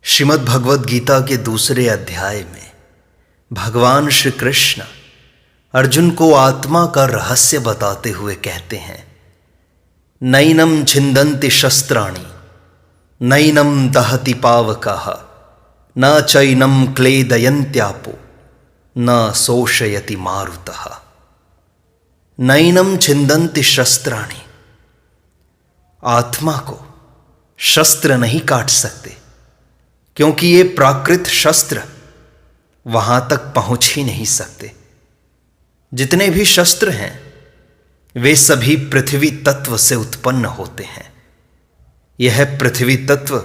श्रीमद् भगवद गीता के दूसरे अध्याय में भगवान श्री कृष्ण अर्जुन को आत्मा का रहस्य बताते हुए कहते हैं, नैनम छिन्दन्ति शस्त्राणि नैनम दहति पावकः न चैनम क्लेदयन्त्यापो न शोषयति मारुतः। नैनम छिन्दन्ति शस्त्राणि, आत्मा को शस्त्र नहीं काट सकते, क्योंकि ये प्राकृत शस्त्र वहां तक पहुंच ही नहीं सकते। जितने भी शस्त्र हैं वे सभी पृथ्वी तत्व से उत्पन्न होते हैं। यह पृथ्वी तत्व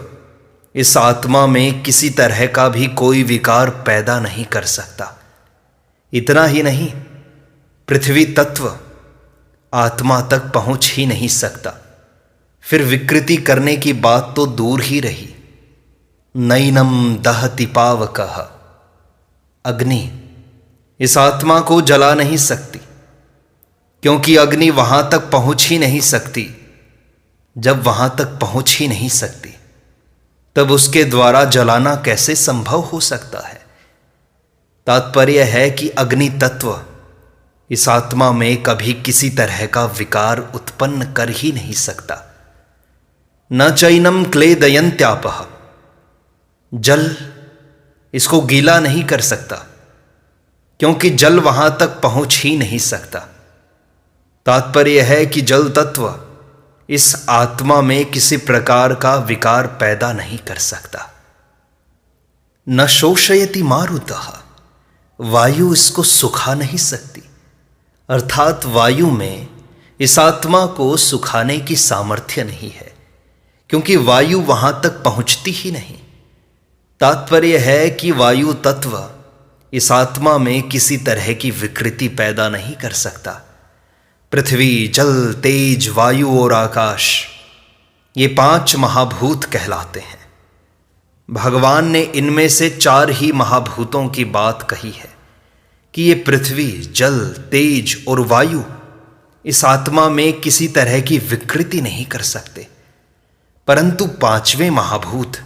इस आत्मा में किसी तरह का भी कोई विकार पैदा नहीं कर सकता। इतना ही नहीं, पृथ्वी तत्व आत्मा तक पहुंच ही नहीं सकता, फिर विकृति करने की बात तो दूर ही रही। नैनम दहति पावकः, अग्नि इस आत्मा को जला नहीं सकती, क्योंकि अग्नि वहां तक पहुंच ही नहीं सकती। जब वहां तक पहुंच ही नहीं सकती तब उसके द्वारा जलाना कैसे संभव हो सकता है। तात्पर्य है कि अग्नि तत्व इस आत्मा में कभी किसी तरह का विकार उत्पन्न कर ही नहीं सकता। न चैनम क्लेदयन्त्यापः, जल इसको गीला नहीं कर सकता, क्योंकि जल वहां तक पहुंच ही नहीं सकता। तात्पर्य है कि जल तत्व इस आत्मा में किसी प्रकार का विकार पैदा नहीं कर सकता। न शोषयति मारुतः, वायु इसको सुखा नहीं सकती, अर्थात वायु में इस आत्मा को सुखाने की सामर्थ्य नहीं है, क्योंकि वायु वहां तक पहुंचती ही नहीं। तात्पर्य है कि वायु तत्व इस आत्मा में किसी तरह की विकृति पैदा नहीं कर सकता। पृथ्वी, जल, तेज, वायु और आकाश, ये 5 महाभूत कहलाते हैं। भगवान ने इनमें से 4 ही महाभूतों की बात कही है कि ये पृथ्वी, जल, तेज और वायु इस आत्मा में किसी तरह की विकृति नहीं कर सकते। परंतु 5वें महाभूत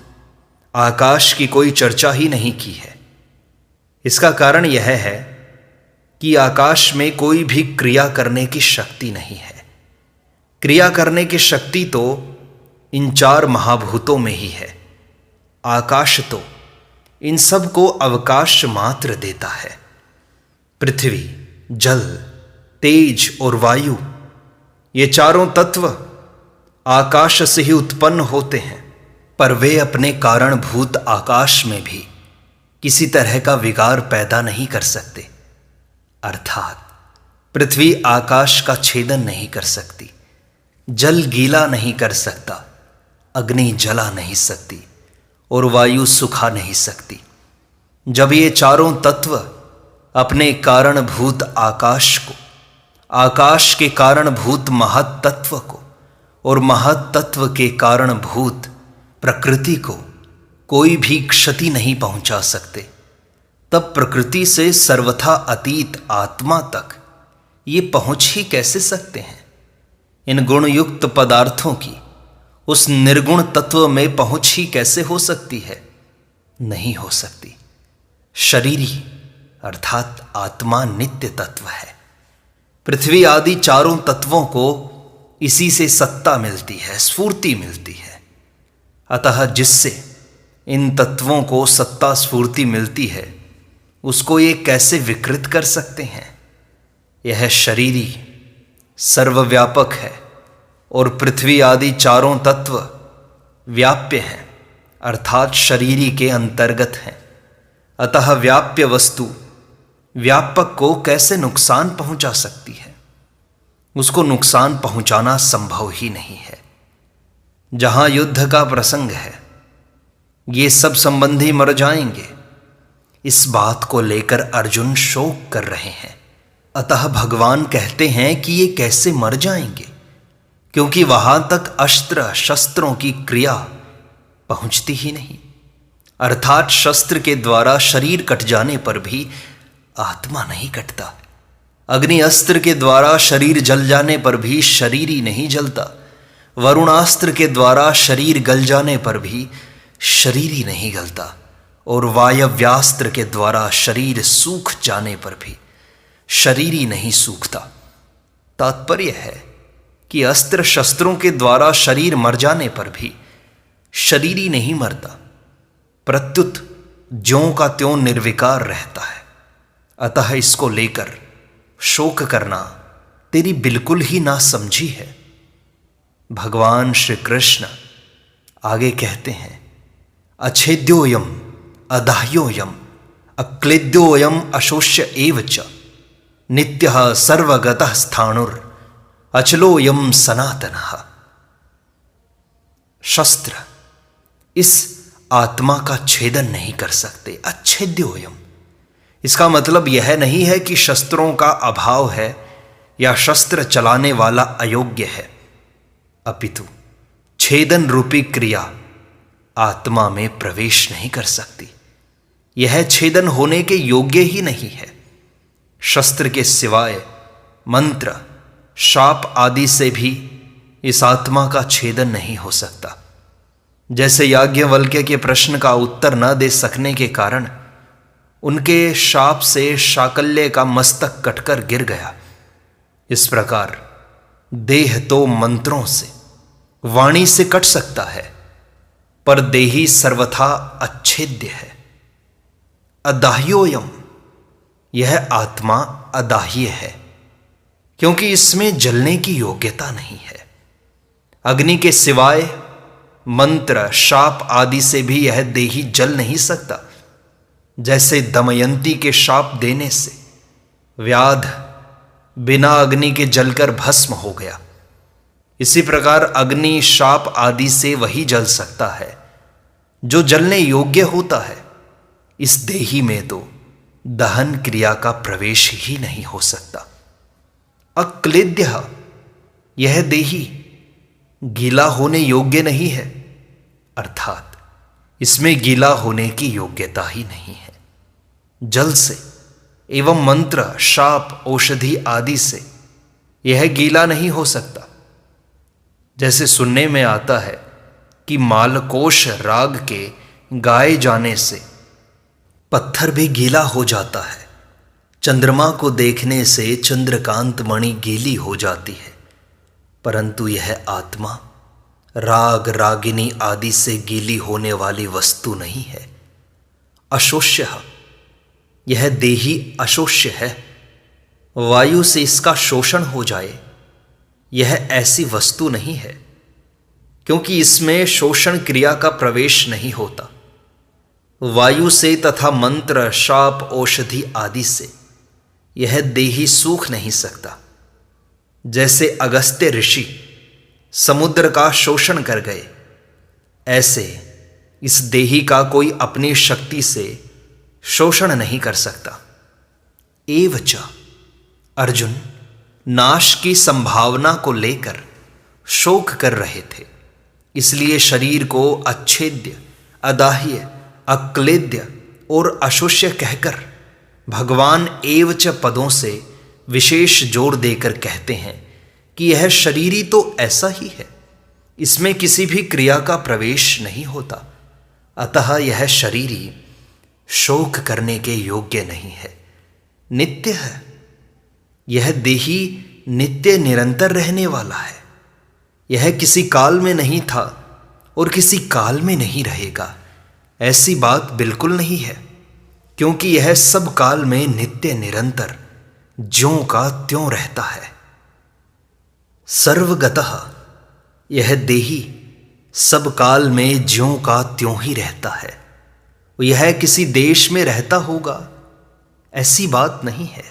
आकाश की कोई चर्चा ही नहीं की है। इसका कारण यह है कि आकाश में कोई भी क्रिया करने की शक्ति नहीं है। क्रिया करने की शक्ति तो इन 4 महाभूतों में ही है। आकाश तो इन सब को अवकाश मात्र देता है। पृथ्वी, जल, तेज और वायु, ये चारों तत्व आकाश से ही उत्पन्न होते हैं, पर वे अपने कारणभूत आकाश में भी किसी तरह का विकार पैदा नहीं कर सकते। अर्थात पृथ्वी आकाश का छेदन नहीं कर सकती, जल गीला नहीं कर सकता, अग्नि जला नहीं सकती और वायु सुखा नहीं सकती। जब ये चारों तत्व अपने कारणभूत आकाश को, आकाश के कारणभूत महत्तत्व को और महत्तत्व के कारणभूत प्रकृति को कोई भी क्षति नहीं पहुंचा सकते, तब प्रकृति से सर्वथा अतीत आत्मा तक ये पहुंच ही कैसे सकते हैं। इन गुणयुक्त पदार्थों की उस निर्गुण तत्व में पहुंच ही कैसे हो सकती है। नहीं हो सकती। शरीरी अर्थात आत्मा नित्य तत्व है। पृथ्वी आदि चारों तत्वों को इसी से सत्ता मिलती है, स्फूर्ति मिलती है। अतः जिससे इन तत्वों को सत्ता स्फूर्ति मिलती है, उसको ये कैसे विकृत कर सकते हैं। यह शरीरी सर्वव्यापक है और पृथ्वी आदि चारों तत्व व्याप्य हैं, अर्थात शरीरी के अंतर्गत हैं। अतः व्याप्य वस्तु व्यापक को कैसे नुकसान पहुंचा सकती है। उसको नुकसान पहुंचाना संभव ही नहीं है। जहां युद्ध का प्रसंग है, ये सब संबंधी मर जाएंगे, इस बात को लेकर अर्जुन शोक कर रहे हैं। अतः भगवान कहते हैं कि ये कैसे मर जाएंगे, क्योंकि वहां तक अस्त्र शस्त्रों की क्रिया पहुंचती ही नहीं। अर्थात शस्त्र के द्वारा शरीर कट जाने पर भी आत्मा नहीं कटता। अग्नि अस्त्र के द्वारा शरीर जल जाने पर भी शरीर ही नहीं जलता। वरुणास्त्र के द्वारा शरीर गल जाने पर भी शरीर ही नहीं गलता और वायव्यास्त्र के द्वारा शरीर सूख जाने पर भी शरीर ही नहीं सूखता। तात्पर्य है कि अस्त्र शस्त्रों के द्वारा शरीर मर जाने पर भी शरीर ही नहीं मरता, प्रत्युत ज्यों का त्यों निर्विकार रहता है। अतः इसको लेकर शोक करना तेरी बिल्कुल ही नासमझी है। भगवान श्री कृष्ण आगे कहते हैं, अच्छेद्योयम अदाह्योयम अक्लेद्योयम अशोष्य एव च नित्यः सर्वगतः स्थाणुर अचलोयम सनातनः। शस्त्र इस आत्मा का छेदन नहीं कर सकते। अच्छेद्योयम, इसका मतलब यह नहीं है कि शस्त्रों का अभाव है या शस्त्र चलाने वाला अयोग्य है, अपितु छेदन रूपी क्रिया आत्मा में प्रवेश नहीं कर सकती। यह छेदन होने के योग्य ही नहीं है। शस्त्र के सिवाय मंत्र, शाप आदि से भी इस आत्मा का छेदन नहीं हो सकता। जैसे याज्ञवल्क्य के प्रश्न का उत्तर न दे सकने के कारण उनके शाप से शाकल्य का मस्तक कटकर गिर गया, इस प्रकार देह तो मंत्रों से, वाणी से कट सकता है, पर देही सर्वथा अच्छेद्य है। अदाह्योयम, यह आत्मा अदाह्य है क्योंकि इसमें जलने की योग्यता नहीं है। अग्नि के सिवाय मंत्र, शाप आदि से भी यह देही जल नहीं सकता। जैसे दमयंती के शाप देने से व्याध बिना अग्नि के जलकर भस्म हो गया, इसी प्रकार अग्नि शाप आदि से वही जल सकता है जो जलने योग्य होता है। इस देही में तो दहन क्रिया का प्रवेश ही नहीं हो सकता। अक्लेद्य, यह देही गीला होने योग्य नहीं है, अर्थात इसमें गीला होने की योग्यता ही नहीं है। जल से एवं मंत्र, शाप, औषधि आदि से यह गीला नहीं हो सकता। जैसे सुनने में आता है कि मालकोश राग के गाए जाने से पत्थर भी गीला हो जाता है, चंद्रमा को देखने से चंद्रकांत मणि गीली हो जाती है, परंतु यह आत्मा राग, रागिनी आदि से गीली होने वाली वस्तु नहीं है। अशोष्य, यह देही अशोष्य है। वायु से इसका शोषण हो जाए, यह ऐसी वस्तु नहीं है क्योंकि इसमें शोषण क्रिया का प्रवेश नहीं होता। वायु से तथा मंत्र, शाप, औषधि आदि से यह देही सूख नहीं सकता। जैसे अगस्त्य ऋषि समुद्र का शोषण कर गए, ऐसे इस देही का कोई अपनी शक्ति से शोषण नहीं कर सकता। एवच, अर्जुन नाश की संभावना को लेकर शोक कर रहे थे, इसलिए शरीर को अच्छेद्य, अदाह्य, अक्लेद्य और अशोष्य कहकर भगवान एवच पदों से विशेष जोर देकर कहते हैं कि यह शरीरी तो ऐसा ही है, इसमें किसी भी क्रिया का प्रवेश नहीं होता, अतः यह शरीरी शोक करने के योग्य नहीं है, नित्य है। यह देही नित्य निरंतर रहने वाला है। यह किसी काल में नहीं था और किसी काल में नहीं रहेगा, ऐसी बात बिल्कुल नहीं है, क्योंकि यह सब काल में नित्य निरंतर ज्यों का त्यों रहता है। सर्वगतः, यह देही सब काल में ज्यों का त्यों ही रहता है। यह किसी देश में रहता होगा, ऐसी बात नहीं है।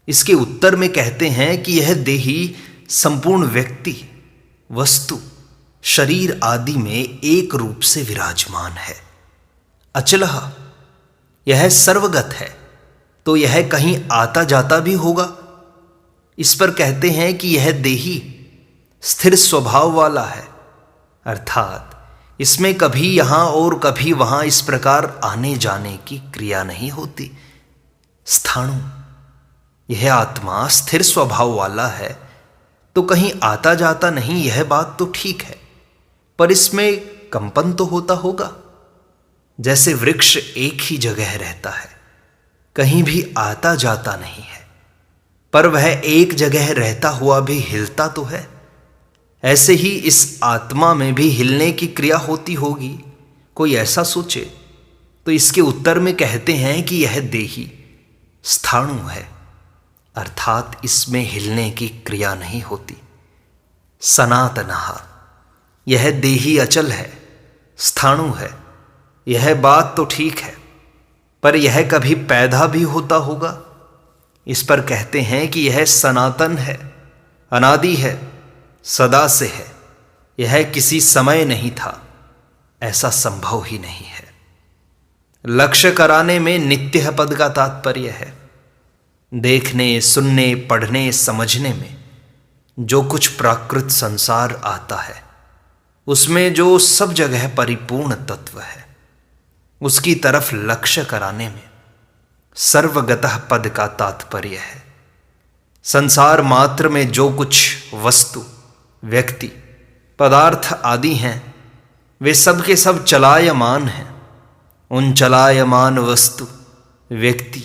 इसके उत्तर में कहते हैं कि यह देही संपूर्ण व्यक्ति, वस्तु, शरीर आदि में एक रूप से विराजमान है। अचलः, यह सर्वगत है, तो यह कहीं आता जाता भी होगा। इस पर कहते हैं कि यह देही स्थिर स्वभाव वाला है, अर्थात इसमें कभी यहां और कभी वहां इस प्रकार आने जाने की क्रिया नहीं होती। स्थाणु, यह आत्मा स्थिर स्वभाव वाला है तो कहीं आता जाता नहीं, यह बात तो ठीक है, पर इसमें कंपन तो होता होगा। जैसे वृक्ष एक ही जगह रहता है, कहीं भी आता जाता नहीं है, पर वह एक जगह रहता हुआ भी हिलता तो है। ऐसे ही इस आत्मा में भी हिलने की क्रिया होती होगी। कोई ऐसा सोचे तो इसके उत्तर में कहते हैं कि यह देही स्थाणु है, अर्थात इसमें हिलने की क्रिया नहीं होती। सनातनः, यह देही अचल है, स्थाणु है, यह बात तो ठीक है, पर यह कभी पैदा भी होता होगा। इस पर कहते हैं कि यह सनातन है, अनादि है, सदा से है, यह किसी समय नहीं था, ऐसा संभव ही नहीं है। लक्ष्य कराने में नित्य पद का तात्पर्य है। देखने, सुनने, पढ़ने, समझने में जो कुछ प्राकृत संसार आता है, उसमें जो सब जगह परिपूर्ण तत्व है, उसकी तरफ लक्ष्य कराने में सर्वगतः पद का तात्पर्य है। संसार मात्र में जो कुछ वस्तु, व्यक्ति, पदार्थ आदि हैं, वे सब के सब चलायमान हैं। उन चलायमान वस्तु, व्यक्ति,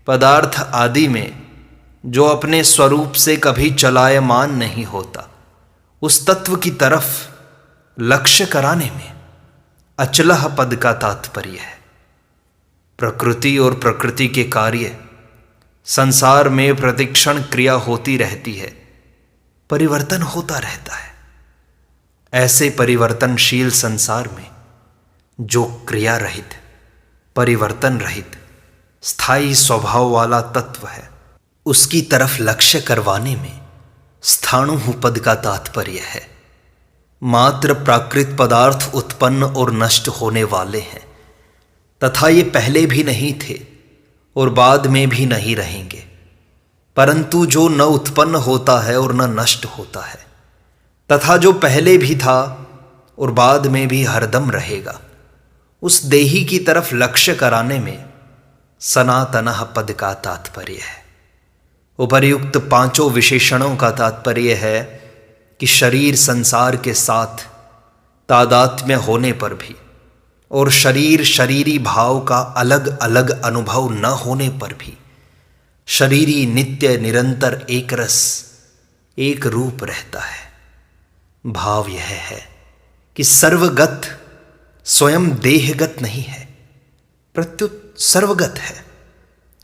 पदार्थ आदि में जो अपने स्वरूप से कभी चलायमान नहीं होता, उस तत्व की तरफ लक्ष्य कराने में अचलह पद का तात्पर्य है। प्रकृति और प्रकृति के कार्य संसार में प्रतिक्षण क्रिया होती रहती है, परिवर्तन होता रहता है। ऐसे परिवर्तनशील संसार में जो क्रिया रहित, परिवर्तन रहित, स्थायी स्वभाव वाला तत्व है, उसकी तरफ लक्ष्य करवाने में स्थाणु पद का तात्पर्य है। मात्र प्राकृत पदार्थ उत्पन्न और नष्ट होने वाले हैं, तथा ये पहले भी नहीं थे और बाद में भी नहीं रहेंगे। परंतु जो न उत्पन्न होता है और न नष्ट होता है, तथा जो पहले भी था और बाद में भी हरदम रहेगा, उस देही की तरफ लक्ष्य कराने में सनातनः पद का तात्पर्य है। उपर्युक्त पांचों विशेषणों का तात्पर्य है कि शरीर संसार के साथ तादात्म्य होने पर भी और शरीर शरीरी भाव का अलग अलग अनुभव न होने पर भी शरीरी नित्य निरंतर एक रस, एक रूप रहता है। भाव यह है कि सर्वगत स्वयं देहगत नहीं है, प्रत्युत सर्वगत है।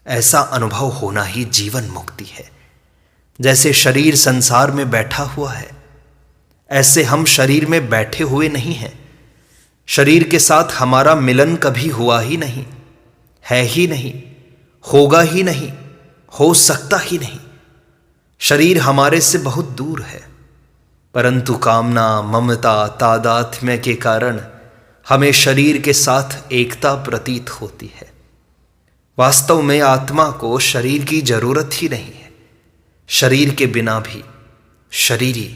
ऐसा अनुभव होना ही जीवन मुक्ति है। जैसे शरीर संसार में बैठा हुआ है, ऐसे हम शरीर में बैठे हुए नहीं हैं। शरीर के साथ हमारा मिलन कभी हुआ ही नहीं, है ही नहीं, होगा ही नहीं, हो सकता ही नहीं। शरीर हमारे से बहुत दूर है, परंतु कामना, ममता, तादात्म्य के कारण हमें शरीर के साथ एकता प्रतीत होती है। वास्तव में आत्मा को शरीर की जरूरत ही नहीं है। शरीर के बिना भी शरीरी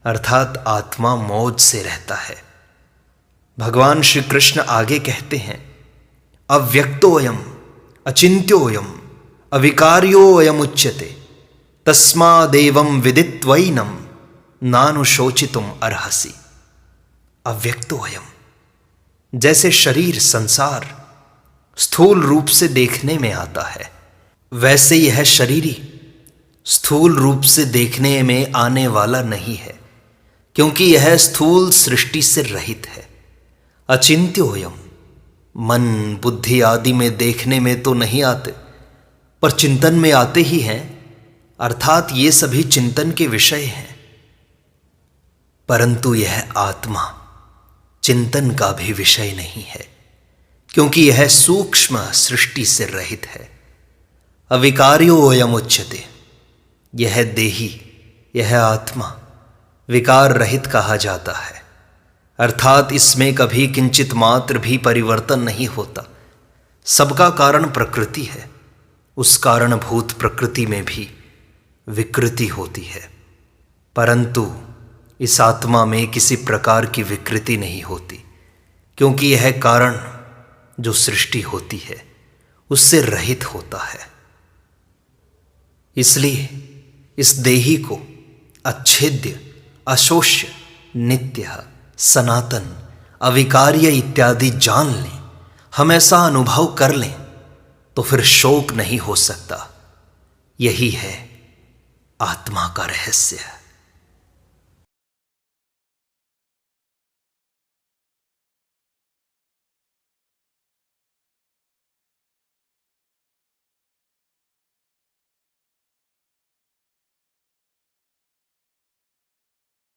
अर्थात आत्मा मौज से रहता है। भगवान श्री कृष्ण आगे कहते हैं, अव्यक्तोयम अचिन्त्योयम अविकार्योयम उच्यते तस्मादेवं विदित्वैनं नानुशोचितुम अर्हसि। अव्यक्तोयम, जैसे शरीर संसार स्थूल रूप से देखने में आता है, वैसे यह शरीरी स्थूल रूप से देखने में आने वाला नहीं है, क्योंकि यह स्थूल सृष्टि से रहित है। अचिन्त्योयम, मन बुद्धि आदि में देखने में तो नहीं आते, पर चिंतन में आते ही हैं, अर्थात ये सभी चिंतन के विषय हैं। परंतु यह आत्मा चिंतन का भी विषय नहीं है, क्योंकि यह सूक्ष्म सृष्टि से रहित है। अविकार्योऽयम् उच्यते, यह देही, यह आत्मा विकार रहित कहा जाता है, अर्थात इसमें कभी किंचित मात्र भी परिवर्तन नहीं होता। सबका कारण प्रकृति है, उस कारणभूत प्रकृति में भी विकृति होती है, परंतु इस आत्मा में किसी प्रकार की विकृति नहीं होती, क्योंकि यह कारण जो सृष्टि होती है उससे रहित होता है। इसलिए इस देही को अच्छेद्य, अशोष्य, नित्य, सनातन, अविकार्य इत्यादि जान लें, हम ऐसा अनुभव कर लें, तो फिर शोक नहीं हो सकता। यही है आत्मा का रहस्य।